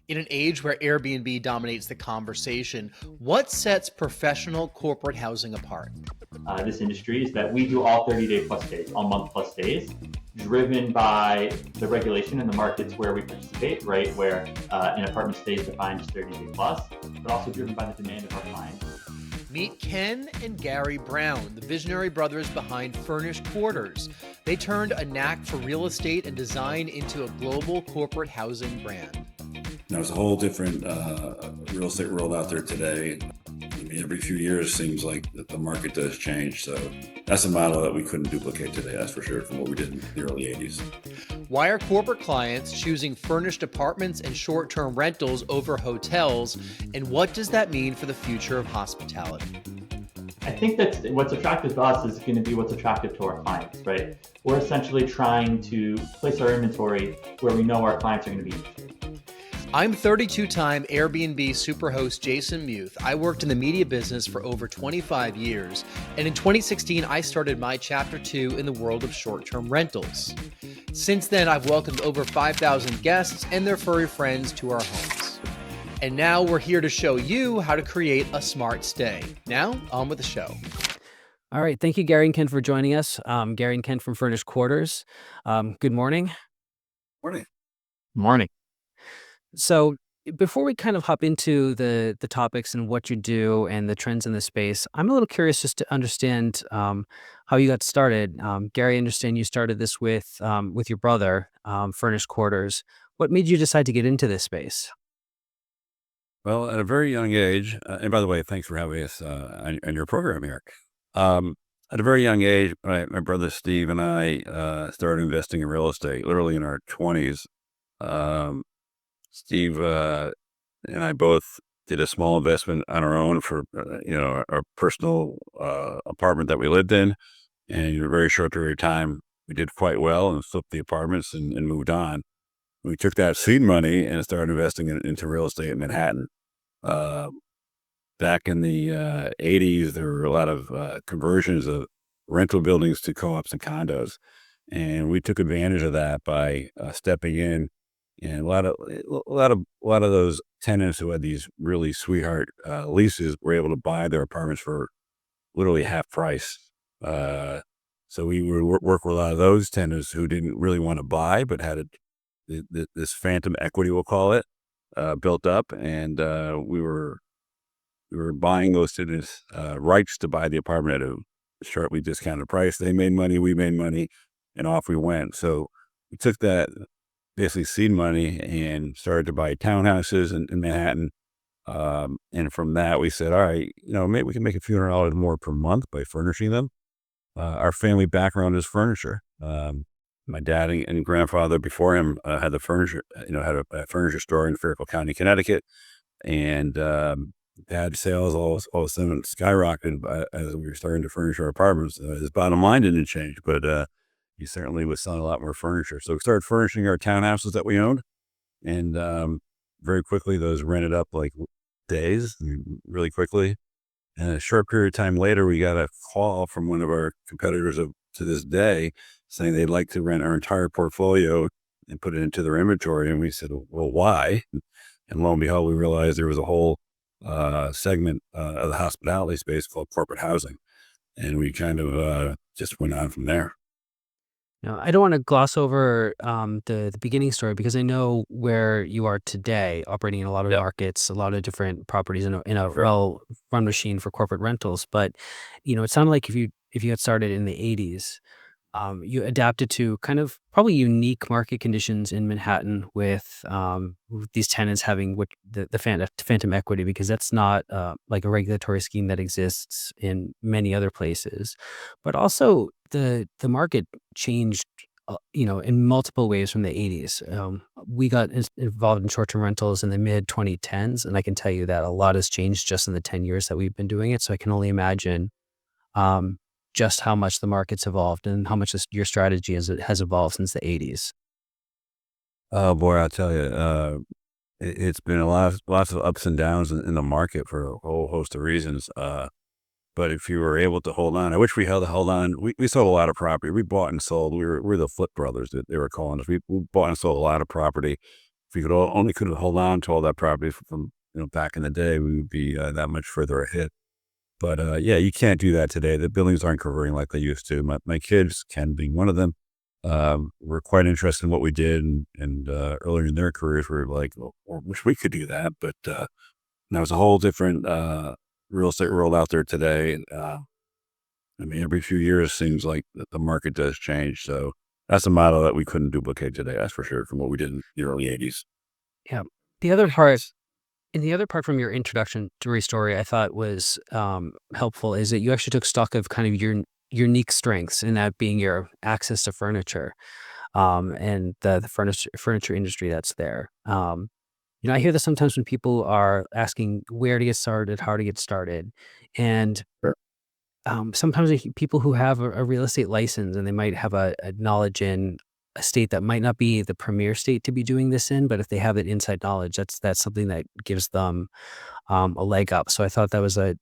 In an age where Airbnb dominates the conversation, what sets professional corporate housing apart? This industry is that we do all 30-day plus days, all month plus days, driven by the regulation in the markets where we participate, right? Where an apartment stay is defined as 30-day plus, but also driven by the demand of our clients. Meet Ken and Gary Brown, the visionary brothers behind Furnished Quarters. They turned a knack for real estate and design into a global corporate housing brand. There's a whole different real estate world out there today. I mean, every few years seems like that the market does change. So that's a model that we couldn't duplicate today, that's for sure, from what we did in the early 80s. Why are corporate clients choosing furnished apartments and short-term rentals over hotels? And what does that mean for the future of hospitality? I think that what's attractive to us is going to be what's attractive to our clients, right? We're essentially trying to place our inventory where we know our clients are going to be interested. I'm 32-time Airbnb superhost Jason Muth. I worked in the media business for over 25 years, and in 2016, I started my Chapter 2 in the world of short-term rentals. Since then, I've welcomed over 5,000 guests and their furry friends to our homes. And now we're here to show you how to create a smart stay. Now, on with the show. All right. Thank you, Gary and Ken, for joining us. Gary and Ken from Furnished Quarters. Good morning. Morning. Morning. So before we kind of hop into the topics and what you do and the trends in the space, I'm a little curious just to understand how you got started. Gary, I understand you started this with your brother, Furnished Quarters. What made you decide to get into this space? Well, at a very young age, and by the way, thanks for having us on your program here. At a very young age, my brother Steve and I started investing in real estate, literally in our 20s. Steve and I both did a small investment on our own for, our personal apartment that we lived in. And in a very short period of time, we did quite well and flipped the apartments and moved on. We took that seed money and started investing into real estate in Manhattan. Back in the 80s, there were a lot of conversions of rental buildings to co-ops and condos. And we took advantage of that by stepping in. And a lot of those tenants who had these really sweetheart leases were able to buy their apartments for literally half price. So we would work with a lot of those tenants who didn't really want to buy, but had this phantom equity, we'll call it, built up, and we were buying those tenants rights to buy the apartment at a sharply discounted price. They made money, we made money, and off we went. So we took that basically seed money and started to buy townhouses in Manhattan. And from that, we said, all right, maybe we can make a few $100 more per month by furnishing them. Our family background is furniture. My dad and grandfather before him had the furniture, had a furniture store in Fairfield County, Connecticut. And had sales all of a sudden skyrocketed as we were starting to furnish our apartments. His bottom line didn't change, but he certainly was selling a lot more furniture. So we started furnishing our townhouses that we owned. And very quickly, those rented up like days, really quickly. And a short period of time later, we got a call from one of our competitors to this day saying they'd like to rent our entire portfolio and put it into their inventory. And we said, well, why? And lo and behold, we realized there was a whole segment of the hospitality space called corporate housing. And we kind of just went on from there. Now, I don't want to gloss over the beginning story because I know where you are today, operating in a lot of markets, a lot of different properties in a well-run machine for corporate rentals. But it sounded like if you got started in the 80s, you adapted to kind of probably unique market conditions in Manhattan with these tenants having the phantom equity, because that's not like a regulatory scheme that exists in many other places. But also the market changed, in multiple ways from the 80s. We got involved in short-term rentals in the mid 2010s, and I can tell you that a lot has changed just in the 10 years that we've been doing it. So I can only imagine just how much the market's evolved and how much your strategy has evolved since the 80s. Oh boy, I'll tell you, it's been lots of ups and downs in the market for a whole host of reasons. But if you were able to hold on, I wish we held on. We sold a lot of property. We bought and sold. We're the Flip Brothers that they were calling us. We bought and sold a lot of property we only could hold on to all that property from back in the day, we would be that much further ahead. But yeah, you can't do that today. The buildings aren't converting like they used to. My kids, Ken being one of them, were quite interested in what we did, and earlier in their careers, we were like, "Oh, I wish we could do that." But now it's a whole different real estate world out there today. And I mean, every few years seems like the market does change. So that's a model that we couldn't duplicate today. That's for sure, from what we did in the early '80s. Yeah. The other part, and the other part from your introductory story I thought was helpful is that you actually took stock of kind of your unique strengths, and that being your access to furniture, and the furniture industry that's there. I hear this sometimes when people are asking where to get started, how to get started, and Sure. sometimes people who have a real estate license and they might have a knowledge in a state that might not be the premier state to be doing this in, but if they have that inside knowledge, that's something that gives them a leg up. So I thought that was a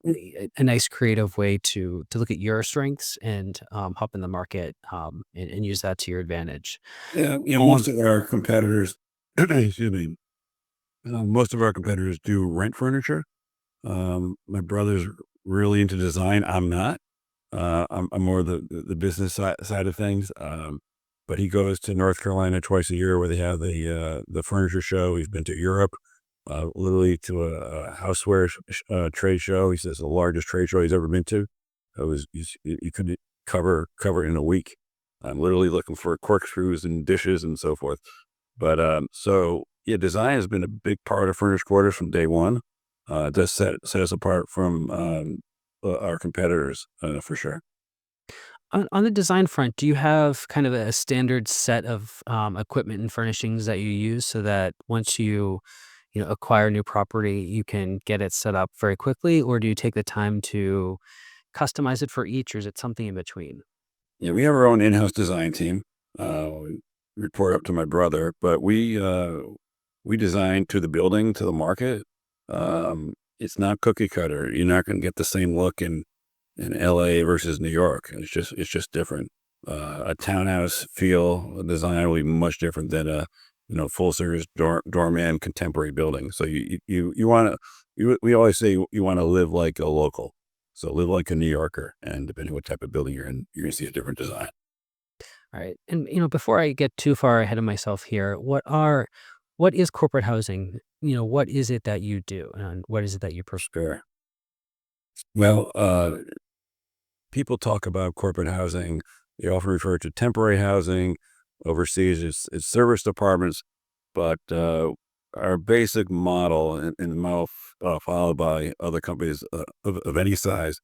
nice creative way to look at your strengths and hop in the market, and use that to your advantage. Yeah, most of our competitors, excuse me, most of our competitors do rent furniture. My brother's really into design. I'm not. I'm more the business side of things. But he goes to North Carolina twice a year where they have the furniture show. He's been to Europe, literally to a houseware trade show. He says the largest trade show he's ever been to. You could cover it in a week. I'm literally looking for corkscrews and dishes and so forth. But so yeah, design has been a big part of Furnished Quarters from day one. It does set us apart from our competitors for sure. On the design front, do you have kind of a standard set of equipment and furnishings that you use so that once you acquire a new property, you can get it set up very quickly, or do you take the time to customize it for each, or is it something in between? Yeah, we have our own in-house design team. We report up to my brother, but we design to the building, to the market. It's not cookie cutter. You're not going to get the same look in LA versus New York. It's just different. A townhouse feel design will be much different than a full service doorman contemporary building. So you want to we always say you want to live like a local. So live like a New Yorker, and depending what type of building you're in, you're gonna see a different design. All right. And before I get too far ahead of myself here, what is corporate housing? What is it that you do, and what is it that you prefer? Sure. Well, people talk about corporate housing. They often refer to temporary housing. Overseas, it's service apartments. But our basic model, and the model followed by other companies of any size,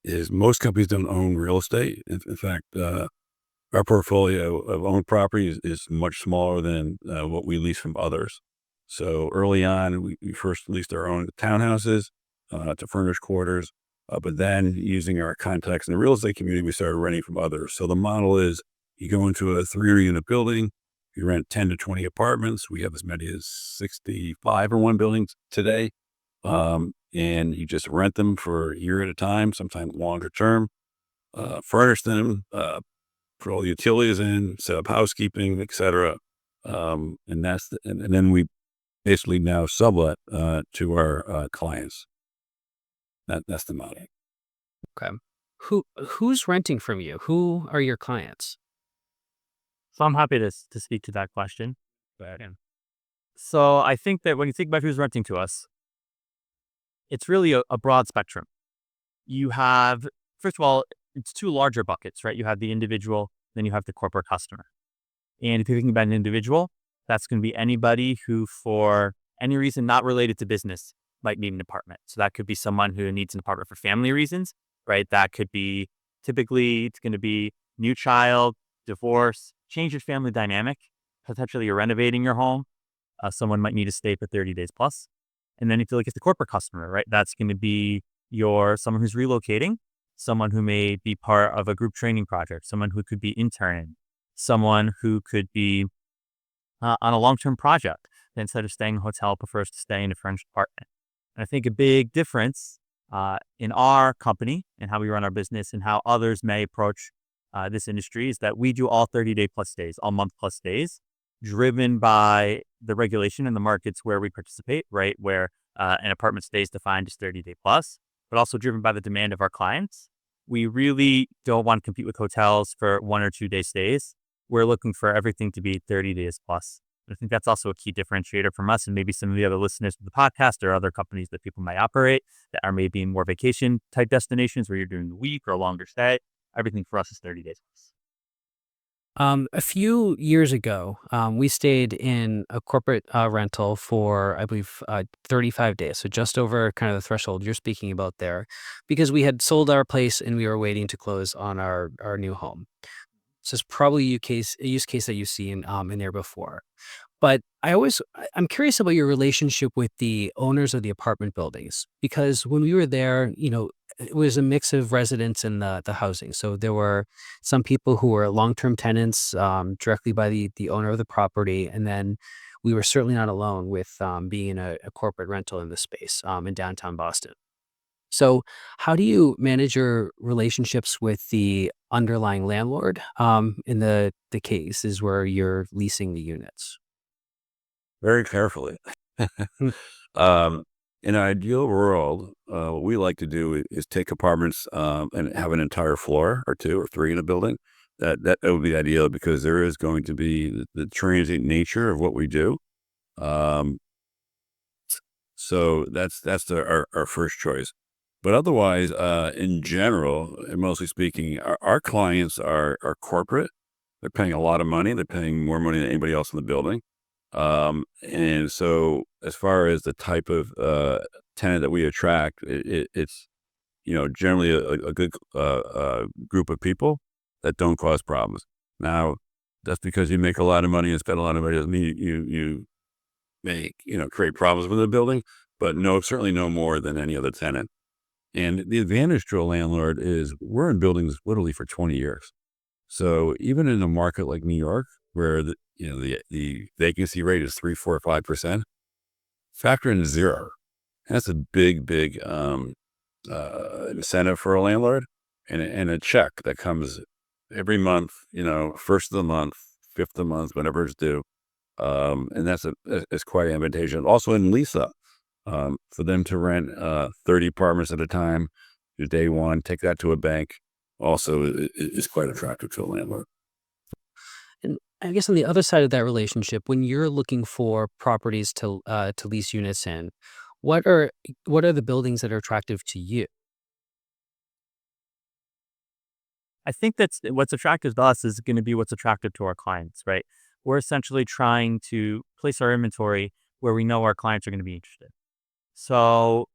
is most companies don't own real estate. In fact, our portfolio of owned properties is much smaller than what we lease from others. So early on, we first leased our own townhouses to Furnished Quarters, but then using our contacts in the real estate community, we started renting from others. So the model is you go into a 3-unit building, you rent 10 to 20 apartments. We have as many as 65 in one building today. And you just rent them for a year at a time, sometimes longer term, furnish them, put all the utilities in, set up housekeeping, etc. And and then we basically now sublet to our clients. That's the model. Okay. Who's renting from you? Who are your clients? So I'm happy to speak to that question. Yeah. So I think that when you think about who's renting to us, it's really a broad spectrum. You have, first of all, it's two larger buckets, right? You have the individual, then you have the corporate customer. And if you're thinking about an individual, that's going to be anybody who, for any reason not related to business, might need an apartment. So that could be someone who needs an apartment for family reasons, right? That could be, typically, it's going to be new child, divorce, change of family dynamic. Potentially you're renovating your home. Someone might need to stay for 30 days plus. And then if you look at the corporate customer, right, that's going to be someone who's relocating, someone who may be part of a group training project, someone who could be interning, someone who could be on a long-term project that instead of staying in a hotel prefers to stay in a furnished apartment. And I think a big difference in our company and how we run our business and how others may approach this industry is that we do all 30-day plus days, all month plus days. driven by the regulation in the markets where we participate, right? Where an apartment stay is defined as 30-day plus, but also driven by the demand of our clients. We really don't want to compete with hotels for 1 or 2 day stays. We're looking for everything to be 30 days plus. I think that's also a key differentiator from us and maybe some of the other listeners of the podcast or other companies that people might operate that are maybe in more vacation type destinations where you're doing a week or a longer stay. Everything for us is 30 days plus. A few years ago, we stayed in a corporate rental for, I believe, 35 days. So just over kind of the threshold you're speaking about there, because we had sold our place and we were waiting to close on our new home. So it's probably a use case that you've seen in there before. But I'm curious about your relationship with the owners of the apartment buildings, because when we were there, it was a mix of residents and the housing. So there were some people who were long-term tenants directly by the owner of the property. And then we were certainly not alone with being in a corporate rental in the space in downtown Boston. So how do you manage your relationships with the underlying landlord in the cases where you're leasing the units? Very carefully. Hmm. In an ideal world, what we like to do is take apartments and have an entire floor or two or three in a building. That would be ideal because there is going to be the transient nature of what we do. Um, so that's our first choice. But otherwise, in general, and mostly speaking, our clients are corporate. They're paying a lot of money. They're paying more money than anybody else in the building. And so as far as the type of tenant that we attract, it's generally a good group of people that don't cause problems. Now, that's because you make a lot of money and spend a lot of money doesn't mean you may create problems with the building, but certainly no more than any other tenant. And the advantage to a landlord is we're in buildings literally for 20 years. So even in a market like New York, where the vacancy rate is 3, 4, 5%, factor in zero. That's a big incentive for a landlord, and a check that comes every month. First of the month, fifth of the month, whenever it's due, and it's quite advantageous. Also in lease up, for them to rent 30 apartments at a time, day one, take that to a bank. Also, is quite attractive to a landlord. And I guess on the other side of that relationship, when you're looking for properties to lease units in, what are the buildings that are attractive to you? I think that's what's attractive to us is going to be what's attractive to our clients, right? We're essentially trying to place our inventory where we know our clients are going to be interested. So,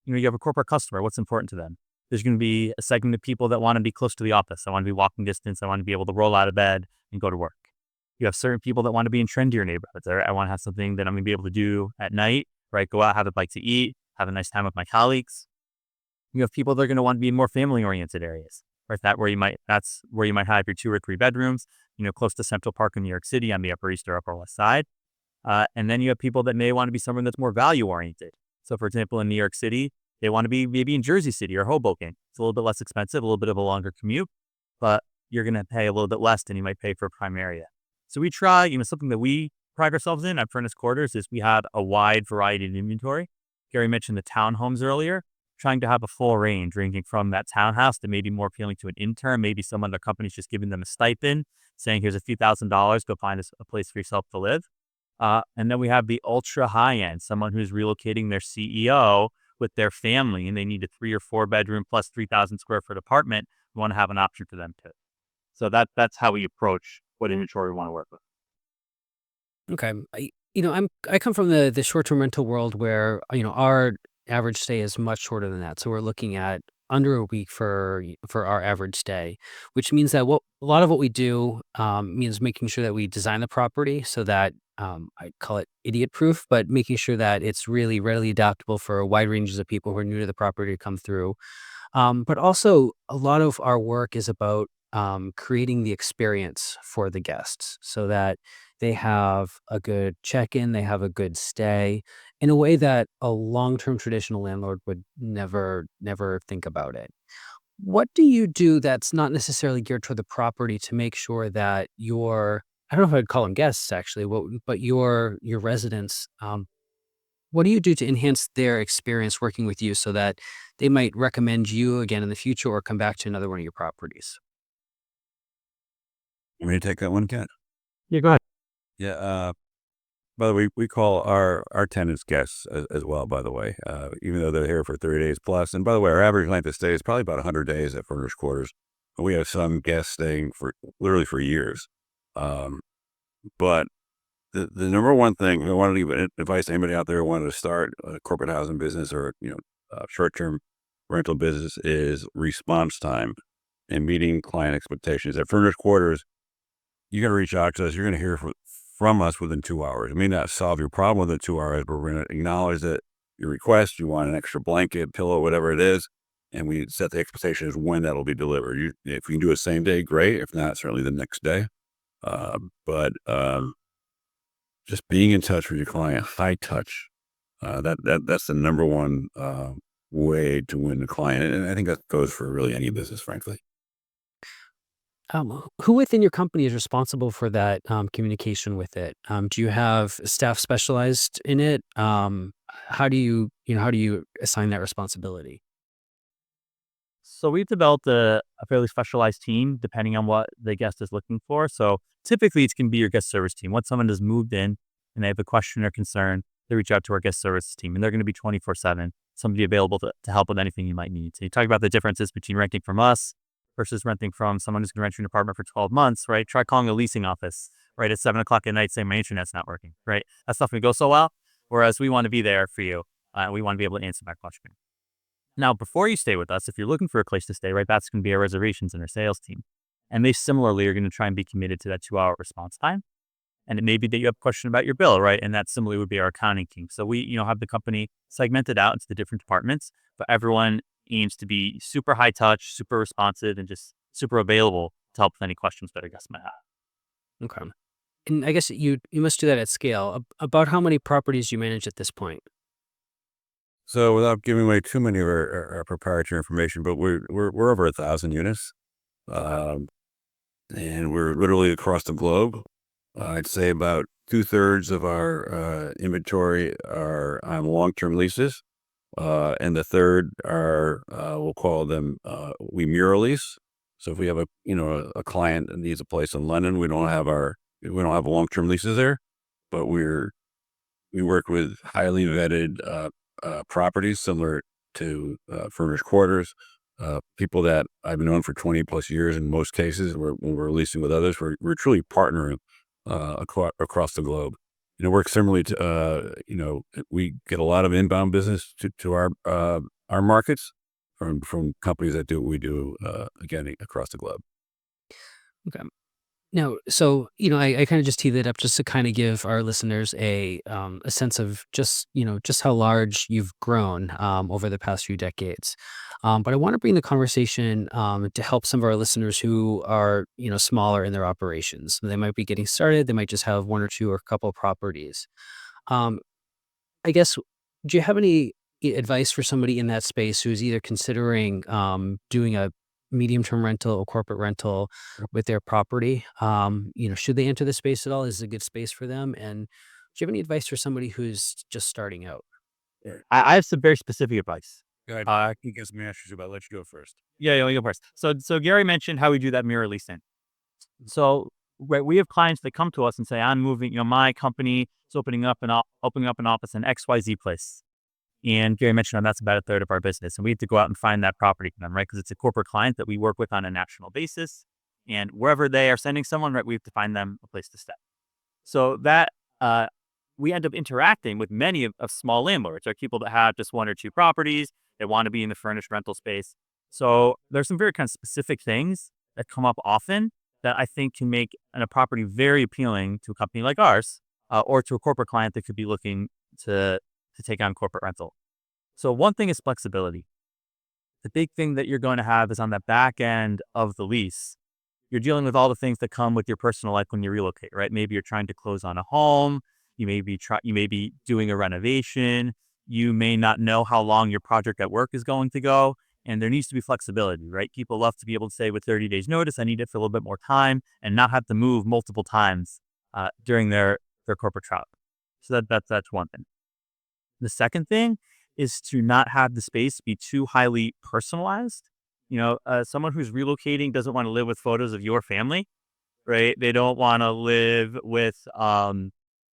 you have a corporate customer. What's important to them? There's going to be a segment of people that want to be close to the office. I want to be walking distance. I want to be able to roll out of bed and go to work. You have certain people that want to be in trendier neighborhoods. I want to have something that I'm going to be able to do at night, right? Go out, have a bite to eat, have a nice time with my colleagues. You have people that are going to want to be in more family-oriented areas, right? That's where you might have your 2 or 3 bedrooms, close to Central Park in New York City on the Upper East or Upper West Side. And then you have people that may want to be somewhere that's more value-oriented. So, for example, in New York City, they want to be maybe in Jersey City or Hoboken. It's a little bit less expensive, a little bit of a longer commute, but you're going to pay a little bit less than you might pay for a prime area. So we try, something that we pride ourselves in at Furnished Quarters is we have a wide variety of inventory. Gary mentioned the townhomes earlier, trying to have a full range ranging from that townhouse that may be more appealing to an intern, maybe some other company's just giving them a stipend, saying here's a few $1,000s, go find a place for yourself to live. And then we have the ultra high end, someone who's relocating their CEO with their family and they need a 3 or 4 bedroom plus 3,000 square foot apartment. We want to have an option for them too. So that's how we approach what inventory we want to work with. Okay. I come from the short-term rental world where, our average stay is much shorter than that. So we're looking at under a week for our average stay, which means that a lot of what we do means making sure that we design the property so that I call it idiot proof, but making sure that it's really readily adaptable for wide ranges of people who are new to the property to come through. But also, a lot of our work is about creating the experience for the guests so that they have a good check-in, they have a good stay in a way that a long-term traditional landlord would never think about it. What do you do that's not necessarily geared toward the property to make sure that your I don't know if I'd call them guests actually, but your residents. What do you do to enhance their experience working with you so that they might recommend you again in the future or come back to another one of your properties? Want me to take that one, Ken? Yeah, go ahead. Yeah. By the way, we call our tenants guests as well, by the way, even though they're here for 30 days plus. And by the way, our average length of stay is probably about 100 days at Furnished Quarters. But we have some guests staying for literally for years. Um, but the number one thing I want to leave advice to anybody out there who wanted to start a corporate housing business or, short-term rental business is response time and meeting client expectations. At Furnished Quarters, you got to reach out to us. You're going to hear from us within 2 hours. It may not solve your problem within 2 hours, but we're going to acknowledge that your request, you want an extra blanket, pillow, whatever it is, and we set the expectations when that'll be delivered. If you can do it same day, great. If not, certainly the next day. But just being in touch with your client, high touch, that's the number one way to win the client. And I think that goes for really any business, frankly. Who within your company is responsible for that communication with it? Do you have staff specialized in it? How do how do you assign that responsibility? So we've developed a fairly specialized team depending on what the guest is looking for. So typically it can be your guest service team. Once someone has moved in and they have a question or concern, they reach out to our guest service team and they're going to be 24/7, somebody available to help with anything you might need. So you talk about the differences between renting from us versus renting from someone who's going to rent you an apartment for 12 months, right? Try calling a leasing office, right? At 7 o'clock at night saying my internet's not working, right? That stuff can go so well. Whereas we want to be there for you. We want to be able to answer that question. Now, before you stay with us, if you're looking for a place to stay, right, that's going to be our reservations and our sales team. And they similarly are going to try and be committed to that 2-hour response time. And it may be that you have a question about your bill, right? And that similarly would be our accounting team. So we, have the company segmented out into the different departments, but everyone aims to be super high touch, super responsive, and just super available to help with any questions that our guests might have. Okay. And I guess you must do that at scale. About how many properties do you manage at this point? So without giving away too many of our proprietary information, but we're over 1,000 units, um, and we're literally across the globe. I'd say about 2/3 of our inventory are on long-term leases, and the third are we'll call them we mural lease. So if we have a client that needs a place in London, we don't have long-term leases there, but we work with highly vetted properties similar to Furnished Quarters. People that I've known for 20 plus years in most cases, when we're leasing with others, we're truly partnering across the globe. Work similarly to, we get a lot of inbound business to our markets from companies that do what we do, again, across the globe. Okay. Now, so, I kind of just teed it up just to kind of give our listeners a sense of just how large you've grown over the past few decades. But I want to bring the conversation to help some of our listeners who are, smaller in their operations. They might be getting started. They might just have one or two or a couple of properties. Um, I guess, do you have any advice for somebody in that space who's either considering doing a medium-term rental or corporate rental with their property? Should they enter the space at all? Is it a good space for them? And do you have any advice for somebody who's just starting out? I have some very specific advice. Go ahead. I can get some answers, but I'll let you go first. Yeah, you go first. So Gary mentioned how we do that mirror leasing. So we have clients that come to us and say, I'm moving, my company is opening up an office in XYZ place. And Gary mentioned that's about 1/3 of our business. And we have to go out and find that property for them, right? Because it's a corporate client that we work with on a national basis. And wherever they are sending someone, right, we have to find them a place to stay. So that we end up interacting with many of small landlords, or people that have just one or two properties. They want to be in the furnished rental space. So there's some very kind of specific things that come up often that I think can make a property very appealing to a company like ours, or to a corporate client that could be looking to take on corporate rental. So one thing is flexibility. The big thing that you're going to have is on the back end of the lease, you're dealing with all the things that come with your personal life when you relocate, right? Maybe you're trying to close on a home. You may be doing a renovation. You may not know how long your project at work is going to go. And there needs to be flexibility, right? People love to be able to say with 30 days notice, I need it for a little bit more time and not have to move multiple times during their corporate travel. So that's one thing. The second thing is to not have the space be too highly personalized. Someone who's relocating doesn't want to live with photos of your family, right? They don't want to live with,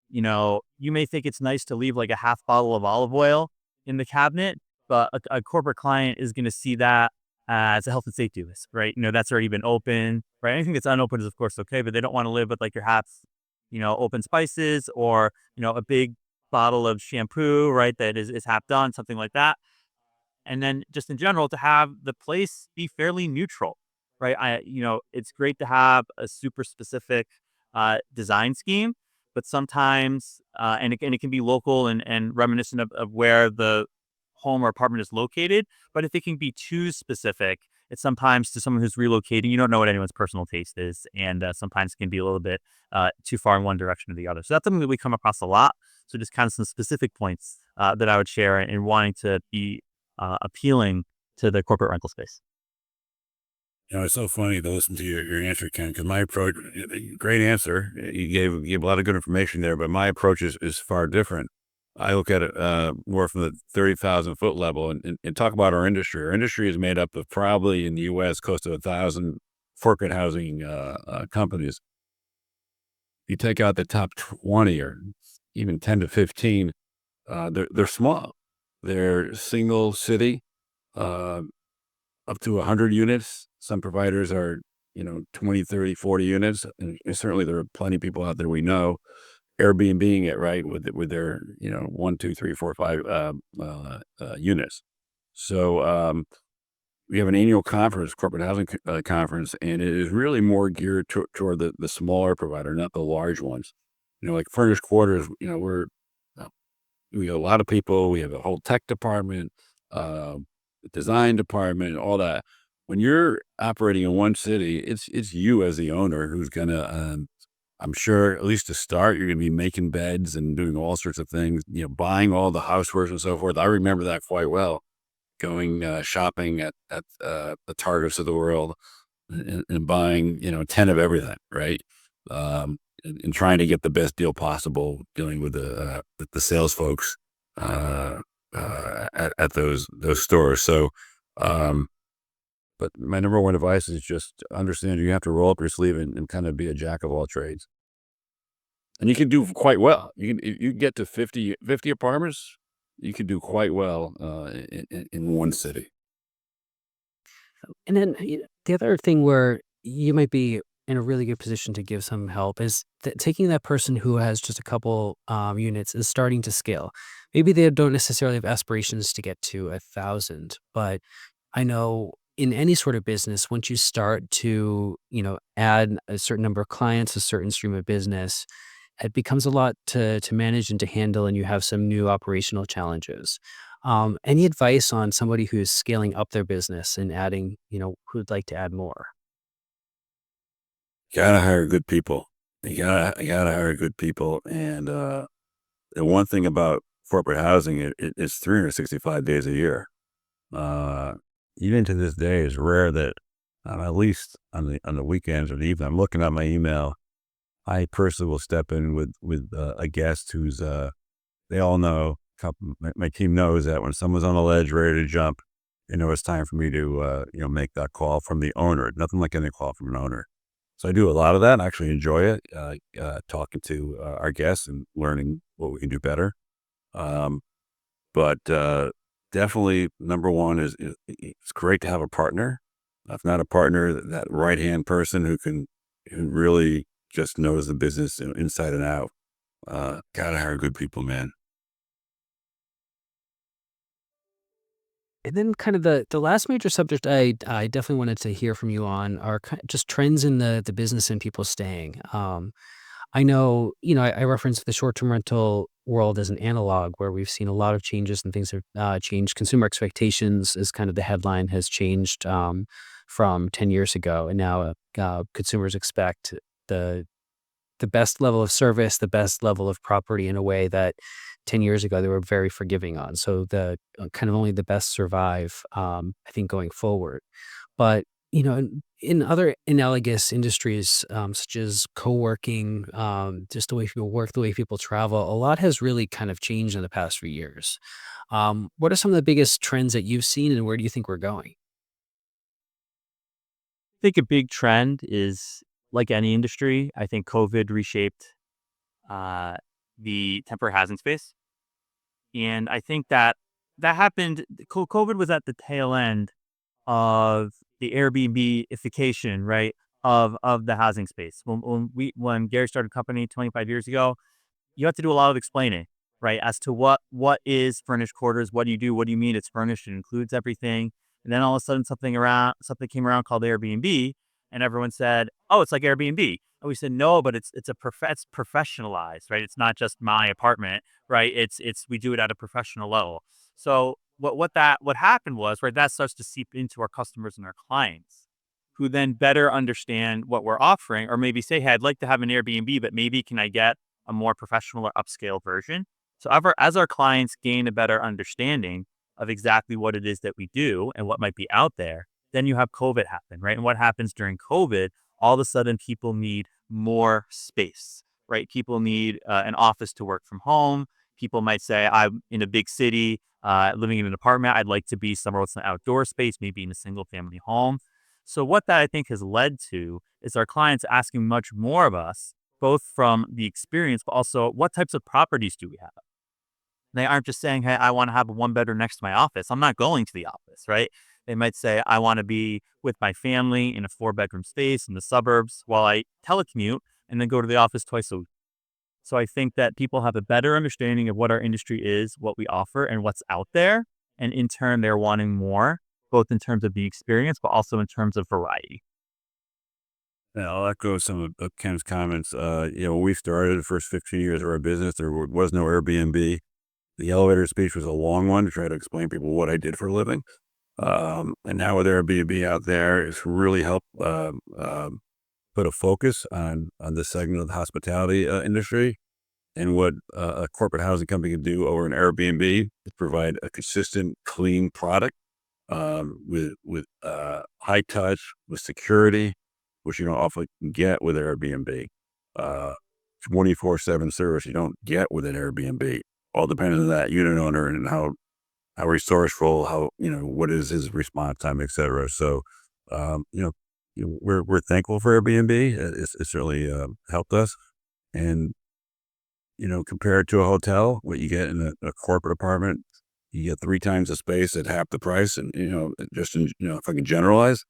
you may think it's nice to leave like a half bottle of olive oil in the cabinet, but a corporate client is going to see that as a health and safety risk, right? That's already been open, right? Anything that's unopened is of course okay, but they don't want to live with like your half, open spices or, a big bottle of shampoo, right? That is half done, something like that. And then just in general to have the place be fairly neutral, right? It's great to have a super specific design scheme, but sometimes, and it can be local and reminiscent of where the home or apartment is located. But if it can be too specific, it's sometimes to someone who's relocating, you don't know what anyone's personal taste is, and sometimes it can be a little bit too far in one direction or the other. So that's something that we come across a lot. So just kind of some specific points that I would share in wanting to be appealing to the corporate rental space. It's so funny to listen to your answer, Ken, because my approach, great answer. You gave a lot of good information there, but my approach is far different. I look at it more from the 30,000 foot level and talk about our industry. Our industry is made up of probably in the U.S. close to 1,000 corporate housing companies. You take out the top 20 or even 10 to 15, they're small. They're single city, up to 100 units. Some providers are, 20, 30, 40 units. And certainly there are plenty of people out there we know Airbnb-ing it, right, with their, 1, 2, 3, 4, 5 units. So we have an annual conference, corporate housing conference, and it is really more geared toward the smaller provider, not the large ones. Like Furnished Quarters, we have a lot of people. We have a whole tech department, design department, all that. When you're operating in one city, it's you as the owner who's gonna. I'm sure, at least to start, you're gonna be making beds and doing all sorts of things. Buying all the housewares and so forth. I remember that quite well. Going shopping at the Targets of the world and buying 10 of everything, right? And trying to get the best deal possible, dealing with the sales folks at those stores. So, but my number one advice is just understand you have to roll up your sleeve and kind of be a jack of all trades. And you can do quite well. You get to 50 apartments, you can do quite well in one city. And then the other thing where you might be in a really good position to give some help is taking that person who has just a couple units and starting to scale. Maybe they don't necessarily have aspirations to get to 1,000, but I know in any sort of business, once you start to, add a certain number of clients, a certain stream of business, it becomes a lot to manage and to handle, and you have some new operational challenges. Any advice on somebody who's scaling up their business and adding, who'd like to add more? You gotta hire good people. You gotta hire good people. And the one thing about corporate housing, it's 365 days a year. Even to this day, it's rare that at least on the weekends or the evening, I'm looking at my email. I personally will step in with a guest who's they all know. My team knows that when someone's on the ledge ready to jump, it's time for me to make that call from the owner. Nothing like getting a call from an owner. So I do a lot of that. I actually enjoy it, talking to our guests and learning what we can do better. But definitely number one is it's great to have a partner. If not a partner, that right-hand person who really just knows the business inside and out. Gotta hire good people, man. And then kind of the last major subject I definitely wanted to hear from you on are just trends in the business and people staying. I know, I referenced the short-term rental world as an analog where we've seen a lot of changes and things have changed. Consumer expectations is kind of the headline has changed from 10 years ago. And now consumers expect the best level of service, the best level of property in a way that 10 years ago, they were very forgiving on. So the kind of only the best survive, I think, going forward. But, in other analogous industries, such as co-working, just the way people work, the way people travel, a lot has really kind of changed in the past few years. What are some of the biggest trends that you've seen, and where do you think we're going? I think a big trend is, like any industry, I think COVID reshaped uh, the temporary housing space. And I think that that happened. COVID was at the tail end of the Airbnb-ification, right, of the housing space. When Gary started a company 25 years ago, you have to do a lot of explaining, right, as to what is furnished quarters, what do you do, what do you mean it's furnished, it includes everything. And then all of a sudden something came around called Airbnb, and everyone said, "Oh, it's like Airbnb." And we said, "No, but it's professionalized, right? It's not just my apartment, right? It's we do it at a professional level." So what happened was, right, that starts to seep into our customers and our clients, who then better understand what we're offering, or maybe say, "Hey, I'd like to have an Airbnb, but maybe can I get a more professional or upscale version?" So as our clients gain a better understanding of exactly what it is that we do and what might be out there, then you have COVID happen, right? And what happens during COVID, all of a sudden people need more space, right? People need an office to work from home. People might say, "I'm in a big city, living in an apartment. I'd like to be somewhere with some outdoor space, maybe in a single family home." So what that, I think, has led to is our clients asking much more of us, both from the experience, but also what types of properties do we have? They aren't just saying, "Hey, I want to have a one bedroom next to my office." I'm not going to the office, right? They might say, "I want to be with my family in a four-bedroom space in the suburbs while I telecommute and then go to the office twice a week." So I think that people have a better understanding of what our industry is, what we offer, and what's out there. And in turn, they're wanting more, both in terms of the experience, but also in terms of variety. Yeah, I'll echo some of Ken's comments. When we started the first 15 years of our business, there was no Airbnb. The elevator speech was a long one to try to explain to people what I did for a living. And now with Airbnb out there, it's really helped put a focus on this segment of the hospitality industry. And what a corporate housing company can do over an Airbnb is provide a consistent, clean product with high touch, with security, which you don't often get with Airbnb. Uh, 24/7 service you don't get with an Airbnb. All depends on that unit owner and how resourceful, what is his response time, et cetera. So, um, you know, we're thankful for Airbnb. It's really helped us. And, compared to a hotel, what you get in a corporate apartment, you get three times the space at half the price. And, if I can generalize,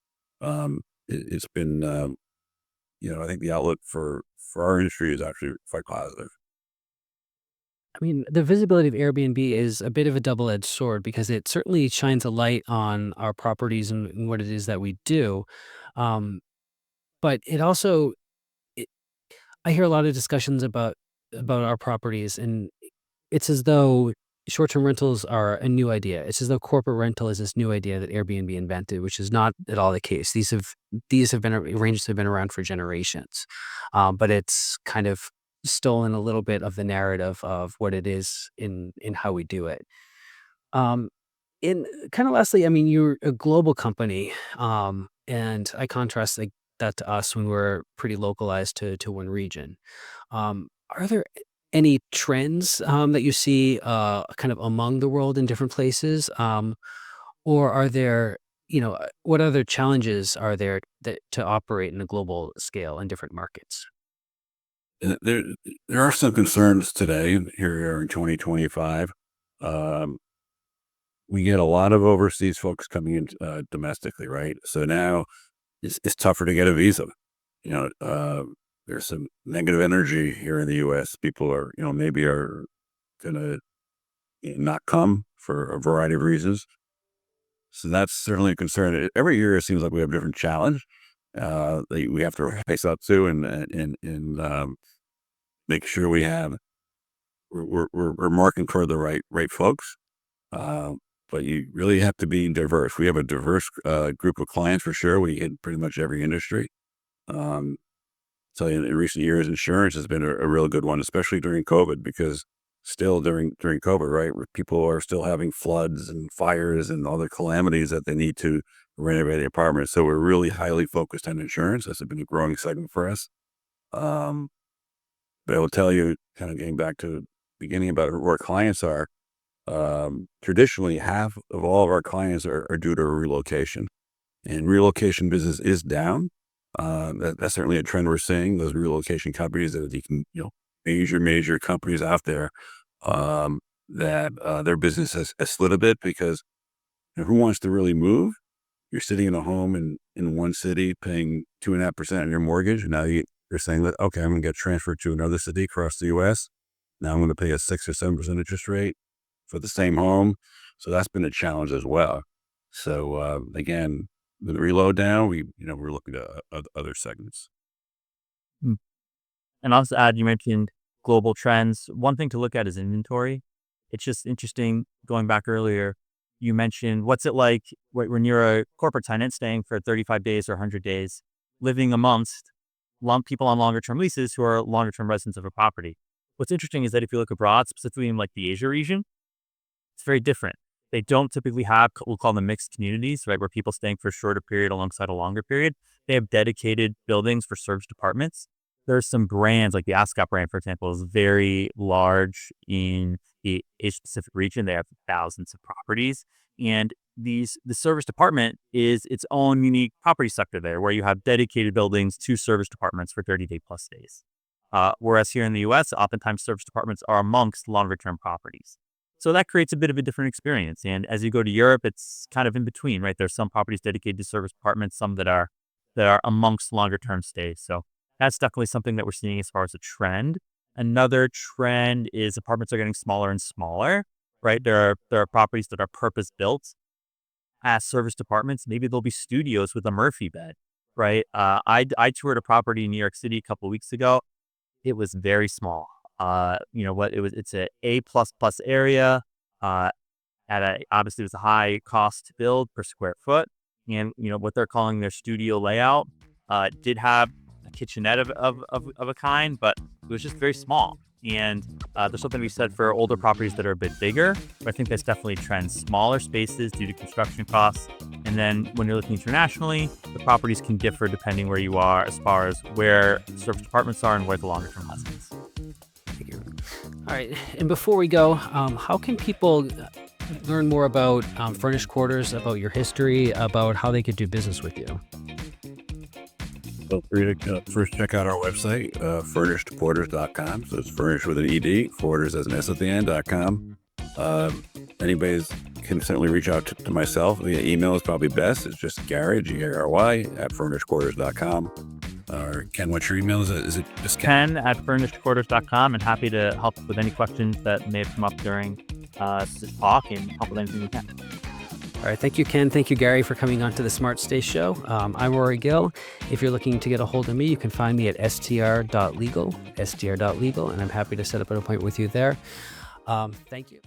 it's been, I think the outlook for our industry is actually quite positive. I mean, the visibility of Airbnb is a bit of a double-edged sword because it certainly shines a light on our properties and what it is that we do. Um, but it also, it, I hear a lot of discussions about our properties, and it's as though short-term rentals are a new idea. It's as though corporate rental is this new idea that Airbnb invented, which is not at all the case. These have been arrangements have been around for generations, but it's kind of stolen a little bit of the narrative of what it is in how we do it. Um, in kind of lastly, I mean, you're a global company, and I contrast that to us when we're pretty localized to one region. Are there any trends that you see kind of among the world in different places, or are there, what other challenges are there to operate in a global scale in different markets? There there are some concerns today. Here we are in 2025. Um, we get a lot of overseas folks coming in domestically, right? So now it's tougher to get a visa. You know, uh, there's some negative energy here in the U.S. People are, maybe are gonna not come for a variety of reasons. So that's certainly a concern. Every year it seems like we have a different challenge that we have to face up to, and make sure we're marking toward the right folks. Uh, but you really have to be diverse. We have a diverse group of clients for sure. We hit pretty much every industry. Um, so in recent years, insurance has been a real good one, especially during COVID, because still during COVID, right? Where people are still having floods and fires and other calamities that they need to renovate the apartment. So we're really highly focused on insurance. That's been a growing segment for us. Um, but I will tell you, kind of getting back to the beginning about who our clients are, traditionally half of all of our clients are due to a relocation, and relocation business is down. That's certainly a trend we're seeing. Those relocation companies that you can, major companies out there, that their business has slid a bit because who wants to really move? You're sitting in a home in one city paying 2.5% on your mortgage. And now you're saying that, okay, I'm going to get transferred to another city across the U.S. Now I'm going to pay a 6 or 7% interest rate for the same home. So that's been a challenge as well. So again, the reload down, we're looking at other segments. And I'll just add, you mentioned global trends. One thing to look at is inventory. It's just interesting, going back earlier, you mentioned what's it like when you're a corporate tenant staying for 35 days or 100 days, living amongst people on longer term leases who are longer term residents of a property. What's interesting is that if you look abroad, specifically in like the Asia region, it's very different. They don't typically have, we'll call them mixed communities, right? Where people staying for a shorter period alongside a longer period. They have dedicated buildings for serviced apartments. There's some brands, like the Ascot brand, for example, is very large in the Asia Pacific region. They have thousands of properties. And the serviced apartment is its own unique property sector there, where you have dedicated buildings to serviced apartments for 30-day plus days. Whereas here in the US, oftentimes serviced apartments are amongst longer term properties. So that creates a bit of a different experience. And as you go to Europe, it's kind of in between, right? There's some properties dedicated to serviced apartments, some that are amongst longer term stays. So that's definitely something that we're seeing as far as a trend. Another trend is apartments are getting smaller and smaller, right? There are properties that are purpose built as serviced apartments. Maybe there'll be studios with a Murphy bed, right? I toured a property in New York City a couple of weeks ago. It was very small. It's a A++ area. Obviously it was a high cost to build per square foot. And, what they're calling their studio layout, did have a kitchenette of a kind, but it was just very small. And there's something to be said for older properties that are a bit bigger, but I think that's definitely a trend. Smaller spaces due to construction costs. And then when you're looking internationally, the properties can differ depending where you are as far as where serviced apartments are and where the longer term residents. All right. And before we go, how can people learn more about Furnished Quarters, about your history, about how they could do business with you? Feel free to first check out our website, furnishedquarters.com. So it's furnished with an ED, quarters as an S at the end.com. Anybody can certainly reach out to myself via email is probably best. It's just Gary, Gary, at furnishedquarters.com. Or Ken, what's your email? Is it just Ken at furnishedquarters.com, and happy to help with any questions that may have come up during this talk and help with anything we can. All right. Thank you, Ken. Thank you, Gary, for coming on to the Smart Stay Show. I'm Rory Gill. If you're looking to get a hold of me, you can find me at str.legal, and I'm happy to set up an appointment with you there. Thank you.